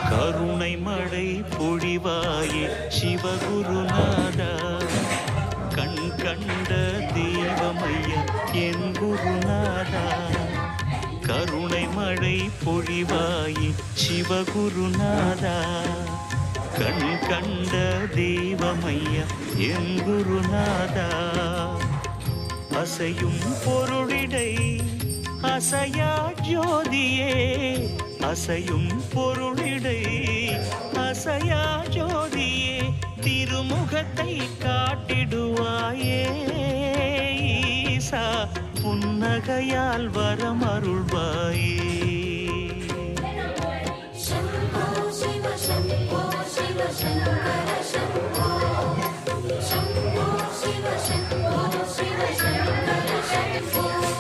கருணை மழை பொழிவாயே சிவகுருநாதா, கண் கண்ட தெய்வமைய என் குருநாதா. கருணை மழை பொழிவாயே சிவகுருநாதா, கண் கண்ட தெய்வமைய என் குருநாதா. அசையும் பொருளிடை அசையா ஜோதியே, அசையும் பொருளிடை அசையா ஜோதியே, திருமுகத்தை காட்டிடுவாயே ஈசா, புன்னகையால் வரமருள்வாயே. शम्भो शिव शम्भो शिव शङ्कर शम्भो, शम्भो शिव शम्भो शिव शङ्कर शम्भो.